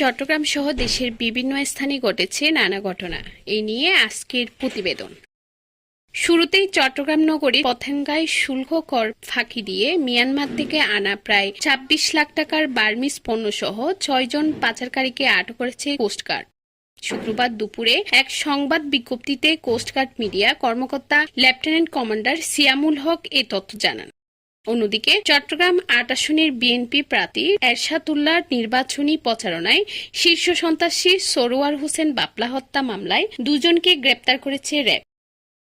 চট্টগ্রাম সহ দেশের বিভিন্ন স্থানে ঘটেছে নানা ঘটনা। এই নিয়ে আজকের প্রতিবেদন। শুরুতেই চট্টগ্রাম নগরীর পতেঙ্গায় শুল্ক কর ফাঁকি দিয়ে মিয়ানমার থেকে আনা প্রায় ২৬ লাখ টাকার বার্মিজ পণ্য সহ ৬ জন পাচারকারীকে আটক করেছে কোস্টগার্ড। শুক্রবার দুপুরে এক সংবাদ বিজ্ঞপ্তিতে কোস্টগার্ড মিডিয়া কর্মকর্তা লেফটেন্যান্ট কমান্ডার সিয়ামুল হক এ তথ্য জানান। অন্যদিকে চট্টগ্রাম ৮ আসনের বিএনপি প্রার্থী এরশাদুল্লাহর নির্বাচনী প্রচারণায় শীর্ষ সন্ত্রাসী সরোয়ার হোসেন বাপলা হত্যা মামলায় ২ জনকে গ্রেপ্তার করেছে র্যাব।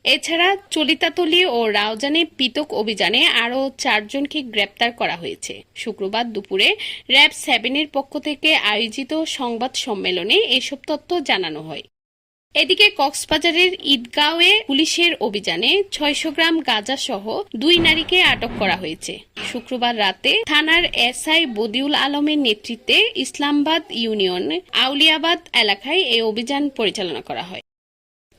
এছাড়া চলিতাতলী ও রাউজানে পৃথক অভিযানে আরও ৪ জনকে গ্রেপ্তার করা হয়েছে। শুক্রবার দুপুরে র্যাব 7-এর পক্ষ থেকে আয়োজিত সংবাদ সম্মেলনে এসব তথ্য জানানো হয়। এদিকে কক্সবাজারের ঈদগাঁওয়ে পুলিশের অভিযানে ৬০০ গ্রাম গাঁজা সহ ২ নারীকে আটক করা হয়েছে। শুক্রবার রাতে থানার এসআই বদিউল আলমের নেতৃত্বে ইসলামাবাদ ইউনিয়ন আউলিয়াবাদ এলাকায় এই অভিযান পরিচালনা করা হয়।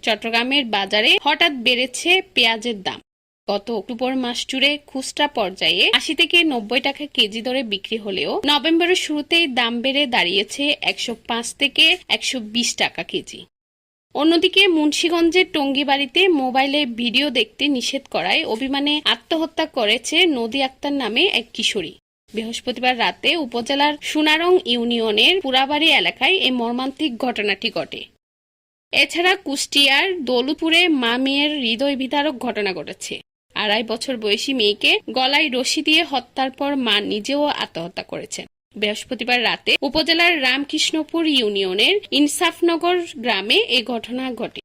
চট্টগ্রামের বাজারে হঠাৎ বেড়েছে পেঁয়াজের দাম। গত অক্টোবর মাস জুড়ে খুচরা পর্যায়ে ৮০ থেকে ৯০ টাকা কেজি দরে বিক্রি হলেও নভেম্বরের শুরুতেই দাম বেড়ে দাঁড়িয়েছে ১০৫ থেকে ১২০ টাকা কেজি। অন্যদিকে মুন্সিগঞ্জের টঙ্গীবাড়িতে মোবাইলে ভিডিও দেখতে নিষেধ করায় অভিমানে আত্মহত্যা করেছে নদী আক্তার নামে এক কিশোরী। বৃহস্পতিবার রাতে উপজেলার সোনারং ইউনিয়নের পুরাবাড়ি এলাকায় এই মর্মান্তিক ঘটনাটি ঘটে। এছাড়া কুষ্টিয়ার দৌলতপুরে মা মেয়ের হৃদয় বিদারক ঘটনা ঘটেছে। ২.৫ বছর বয়সী মেয়েকে গলায় রশি দিয়ে হত্যার পর মা নিজেও আত্মহত্যা করেছেন। বৃহস্পতিবার রাতে উপজেলার রামকৃষ্ণপুর ইউনিয়নের ইনসাফনগর গ্রামে এ ঘটনা ঘটে।